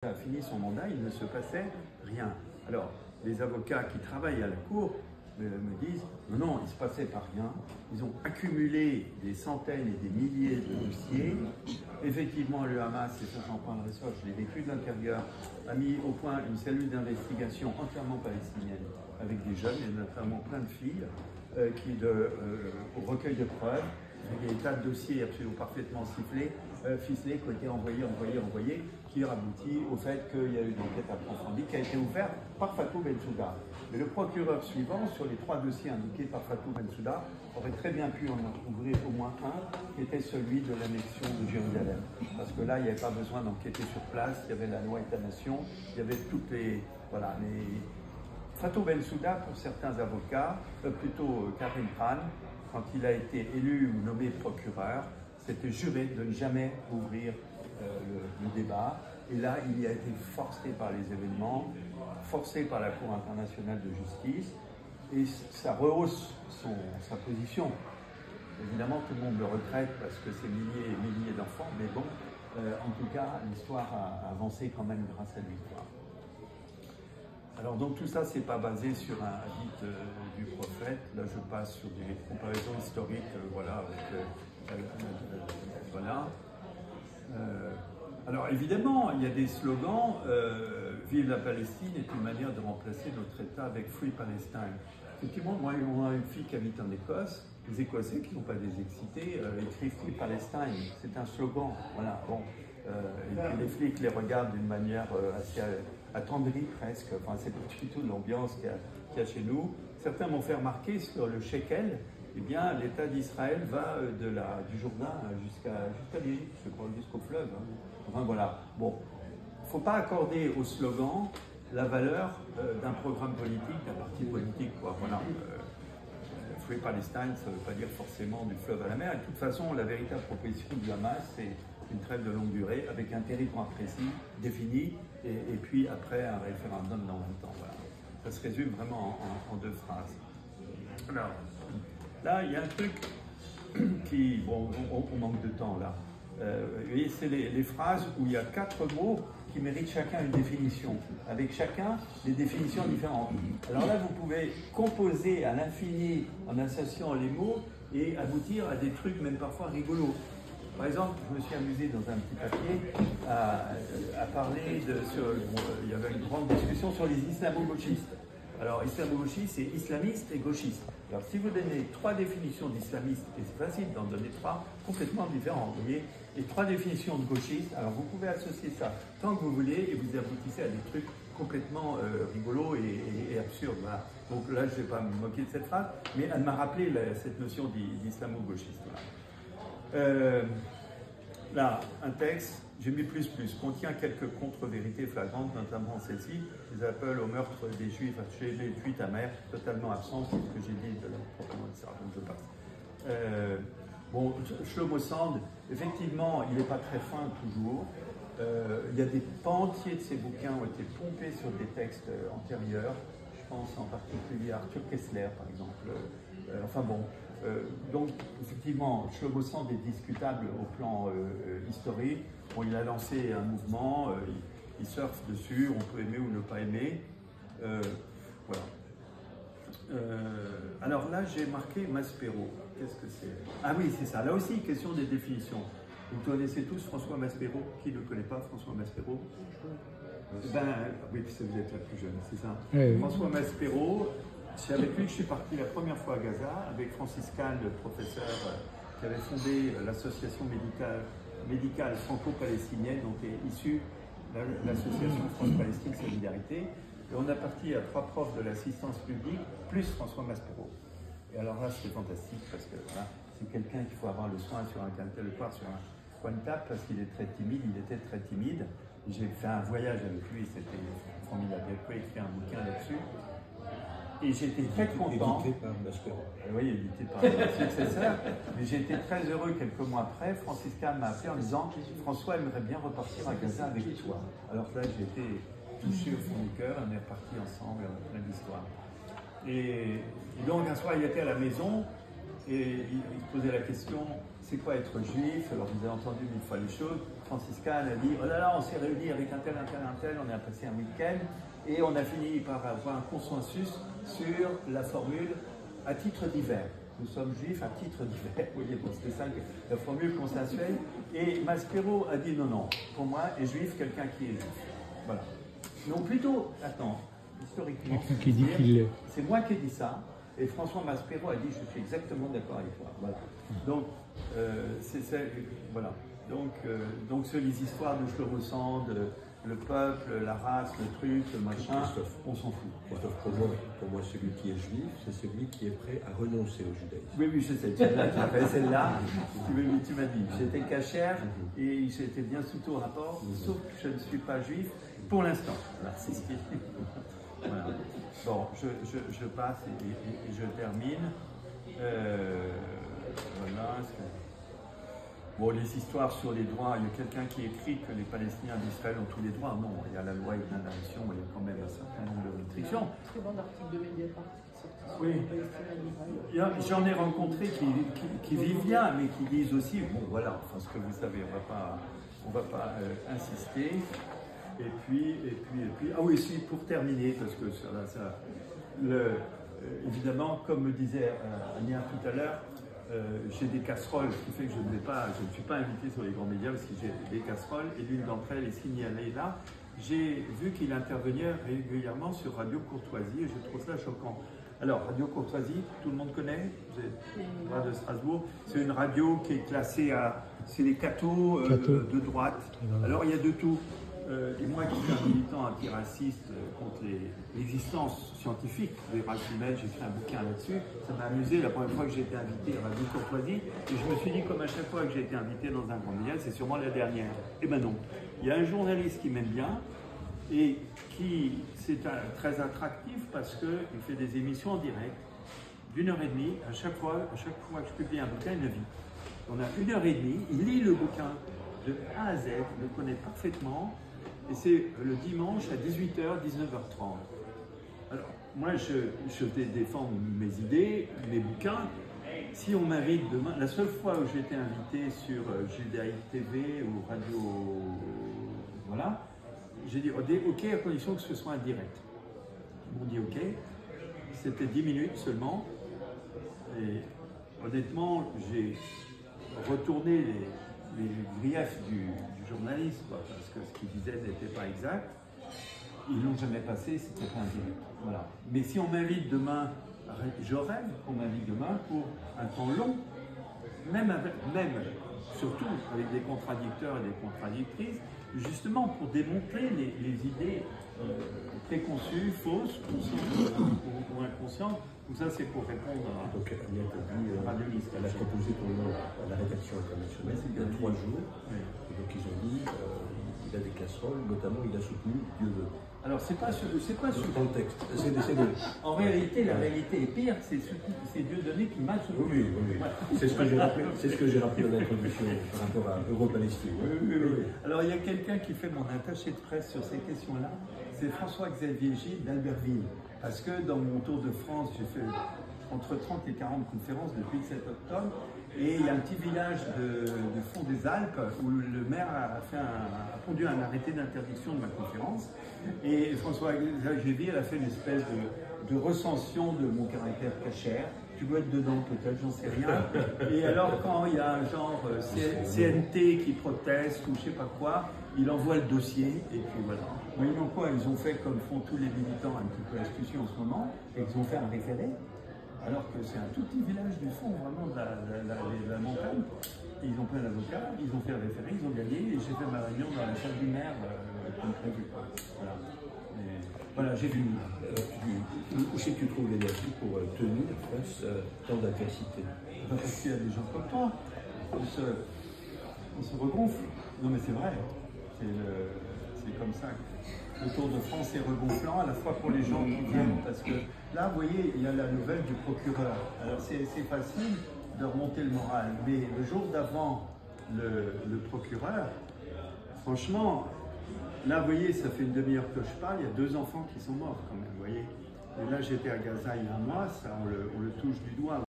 a fini son mandat, il ne se passait rien. Alors, les avocats qui travaillent à la Cour me disent non, il ne se passait pas rien. Ils ont accumulé des centaines et des milliers de dossiers. Effectivement, le Hamas, et ça j'en parlerai ça, je l'ai vécu de l'intérieur, a mis au point une cellule d'investigation entièrement palestinienne avec des jeunes et notamment plein de filles au recueil de preuves. Il y a des tas de dossiers absolument parfaitement ficelés qui ont été envoyés, qui ont abouti au fait qu'il y a eu une enquête approfondie qui a été ouverte par Fatou Bensouda. Mais le procureur suivant, sur les 3 dossiers indiqués par Fatou Bensouda, aurait très bien pu en ouvrir au moins un, qui était celui de l'annexion de Jérusalem. Parce que là, il n'y avait pas besoin d'enquêter sur place, il y avait la loi État-nation, il y avait toutes les... Voilà, Fatou Bensouda, pour certains avocats, plutôt Karim Khan, quand il a été élu ou nommé procureur, s'était juré de ne jamais ouvrir le débat. Et là, il y a été forcé par les événements, forcé par la Cour internationale de justice, et ça rehausse sa position. Évidemment, tout le monde le regrette parce que c'est milliers et milliers d'enfants, mais bon, en tout cas, l'histoire a avancé quand même grâce à lui. Alors donc tout ça, c'est pas basé sur un hadith du prophète. Là, je passe sur des comparaisons historiques, voilà. Voilà. Alors évidemment, il y a des slogans. Vive la Palestine est une manière de remplacer notre État avec Free Palestine. Effectivement, moi, on a une fille qui habite en Écosse. Les Écossais, qui ne sont pas des excités, écrivent Free Palestine. C'est un slogan. Voilà. Bon. Et puis les flics les regardent d'une manière assez attendrie presque. Enfin, c'est pas du tout l'ambiance qu'il y a chez nous. Certains m'ont fait remarquer sur le shekel, eh bien, l'État d'Israël va du Jourdain jusqu'à l'Égypte, je crois, jusqu'au fleuve. Hein. Enfin voilà. Bon, il ne faut pas accorder au slogan la valeur d'un programme politique, d'un parti politique, quoi. Voilà. Free Palestine, ça ne veut pas dire forcément du fleuve à la mer. Et de toute façon, la véritable proposition du Hamas, c'est une trêve de longue durée avec un territoire précis, défini, et puis après un référendum dans 20 ans. Voilà. Ça se résume vraiment en 2 phrases. Alors, là, il y a un truc qui... Bon, on manque de temps là. Vous voyez, c'est les phrases où il y a 4 mots qui méritent chacun une définition, avec chacun des définitions différentes. Alors là, vous pouvez composer à l'infini en associant les mots et aboutir à des trucs même parfois rigolos. Par exemple, je me suis amusé dans un petit papier à parler il y avait une grande discussion sur les islamo-gauchistes. Alors, islamo-gauchiste, c'est islamiste et gauchiste. Alors, si vous donnez 3 définitions d'islamistes, et c'est facile d'en donner 3 complètement différentes, vous voyez, et 3 définitions de gauchistes, alors vous pouvez associer ça tant que vous voulez et vous aboutissez à des trucs complètement rigolos et absurdes. Voilà. Donc là, je ne vais pas me moquer de cette phrase, mais elle m'a rappelé cette notion d'islamo-gauchiste. Voilà. Là, un texte, j'ai mis plus, contient quelques contre-vérités flagrantes, notamment celle-ci, ils appellent au meurtre des Juifs chez les fuites amères, totalement absent, c'est ce que j'ai dit de la propagande, etc. Donc je passe. Bon, Shlomo Sand, effectivement, il n'est pas très fin toujours. Il y a des pans entiers de ses bouquins ont été pompés sur des textes antérieurs. Je pense en particulier à Arthur Kessler, par exemple. Enfin bon. Donc, effectivement, Shlomo Sand est discutable au plan historique. Bon, il a lancé un mouvement, il surfe dessus, on peut aimer ou ne pas aimer. Voilà. Alors là, j'ai marqué Maspero. Qu'est-ce que c'est? Ah oui, c'est ça. Là aussi, question des définitions. Vous connaissez tous François Maspero? Qui ne le connaît pas, François Maspero? Ben, oui, puis vous êtes la plus jeune, c'est ça. Oui. François Maspero. C'est avec lui que je suis parti la première fois à Gaza, avec Francis Kahn, le professeur qui avait fondé l'association médicale franco-palestinienne, dont est issue l'association France-Palestine Solidarité. Et on a parti à 3 profs de l'assistance publique, plus François Maspero. Et alors là, c'était fantastique, parce que voilà, c'est quelqu'un qu'il faut avoir le soin sur un territoire, sur un coin de table, parce qu'il est très timide, il était très timide. J'ai fait un voyage avec lui, c'était formidable. Il a écrit un bouquin là-dessus. Et j'étais très content. Édité par Maspero. Oui, édité par son successeur. Mais j'étais très heureux quelques mois après. Francis Kahn m'a appelé en disant François aimerait bien repartir à Gaza avec toi. Alors là, j'ai été touché au fond du cœur. On est repartis ensemble, plein d'histoires. Et donc, un soir, il était à la maison et il se posait la question c'est quoi être juif? Alors, vous avez entendu 1000 fois les choses. franciscane a dit, oh là là, on s'est réunis avec un tel, on a passé un week-end et on a fini par avoir un consensus sur la formule à titre divers. Nous sommes juifs à titre divers, vous voyez, donc c'était ça la formule consensuelle. Et Maspero a dit non, non, pour moi, est juif quelqu'un qui est juif. Voilà. Donc plutôt, attends, historiquement, c'est moi qui ai dit ça, et François Maspero a dit je suis exactement d'accord avec toi. Voilà. Donc, voilà. Donc les histoires de je le ressens, le peuple, la race, le truc, le machin, on s'en fout. Christophe, pour moi, celui qui est juif, c'est celui qui est prêt à renoncer au judaïsme. Oui, oui, je sais, celle-là, tu m'as dit, j'étais cachère et j'étais bien sous tout rapport, sauf que je ne suis pas juif pour l'instant. Voilà. Bon, je passe et je termine. Voilà. Bon, les histoires sur les droits, il y a quelqu'un qui écrit que les Palestiniens d'Israël ont tous les droits. Non, il y a la loi et la nation, il y a quand même un certain nombre de restrictions. Très bon article de Mediapart qui sorti sur oui. les Palestiniens d'Israël. J'en ai rencontré qui vivent bien, mais qui disent aussi, bon voilà, enfin ce que vous savez, on va pas insister. Et puis, ah oui, si, pour terminer, parce que évidemment, comme me disait Ania tout à l'heure, j'ai des casseroles, ce qui fait que je ne suis pas invité sur les grands médias parce que j'ai des casseroles et l'une d'entre elles est signalée là. J'ai vu qu'il intervenait régulièrement sur Radio Courtoisie et je trouve ça choquant. Alors, Radio Courtoisie, tout le monde connaît, vous êtes de Strasbourg, c'est une radio qui est classée à, c'est les cathos de droite. Alors, il y a de tout. Et moi qui suis un militant antiraciste contre l'existence scientifique des races humaines, j'ai fait un bouquin là-dessus, ça m'a amusé la première fois que j'ai été invité à Radio Courtoisie, et je me suis dit comme à chaque fois que j'ai été invité dans un grand média, c'est sûrement la dernière. Eh ben non, il y a un journaliste qui m'aime bien, et qui c'est très attractif parce qu'il fait des émissions en direct, d'1h30, à chaque fois que je publie un bouquin, il le vit. On a 1h30, il lit le bouquin de A à Z, il le connaît parfaitement, et c'est le dimanche à 18h, 19h30. Alors, moi, je vais défendre mes idées, mes bouquins. Si on m'invite demain, la seule fois où j'ai été invité sur Judaïque TV ou Radio, voilà, j'ai dit ok à condition que ce soit un direct. Ils m'ont dit ok, c'était 10 minutes seulement. Et honnêtement, j'ai retourné les griefs du journaliste, quoi, parce que ce qu'il disait n'était pas exact. Ils l'ont jamais passé, c'était pas un direct. Voilà. Mais si on m'invite demain, je rêve qu'on m'invite demain pour un temps long, même surtout avec des contradicteurs et des contradictrices, justement pour démontrer les idées préconçues, fausses ou inconscientes. Tout ça, c'est pour répondre à elle a proposé pour la rédaction internationale il y a 3 jours. Oui. Et donc ils ont dit il a des casseroles, notamment il a soutenu Dieu veut. Alors c'est pas sur dans le texte. En réalité, la réalité est pire, c'est Dieudonné qui m'a soutenu. Oui. Voilà. C'est ce que j'ai rappelé dans l'introduction par rapport à Euro-Palestine. Oui. Alors il y a quelqu'un qui fait mon attaché de presse sur ces questions-là, c'est François-Xavier Gilles d'Albertville. Parce que dans mon tour de France, j'ai fait entre 30 et 40 conférences depuis le 7 octobre. Et il y a un petit village du fond des Alpes où le maire a pondu un arrêté d'interdiction de ma conférence. Et François-Xavier Gilles a fait une espèce de recension de mon caractère cachère. Tu dois être dedans peut-être, j'en sais rien. Et alors quand il y a un genre CNT qui proteste ou je sais pas quoi, il envoie le dossier et puis voilà. Mais donc quoi, ils ont fait comme font tous les militants un petit peu astucieux en ce moment, et ils ont fait un référé, alors que c'est un tout petit village du fond vraiment de la montagne. Et ils ont pris un avocat, ils ont fait un référé, ils ont gagné, et j'ai fait ma réunion dans la salle du maire comme prévu. Voilà. Voilà, j'ai vu. Où c'est que tu trouves l'énergie pour tenir face à tant d'adversité? Parce qu'il y a des gens comme toi. On se regonfle. Non mais c'est vrai. C'est comme ça. Le Tour de France est regonflant à la fois pour les gens qui viennent. Parce que là, vous voyez, il y a la nouvelle du procureur. Alors c'est facile de remonter le moral. Mais le jour d'avant le procureur, franchement, là, vous voyez, ça fait une demi-heure que je parle, il y a 2 enfants qui sont morts quand même, vous voyez. Et là, j'étais à Gaza il y a un mois, ça, on le touche du doigt.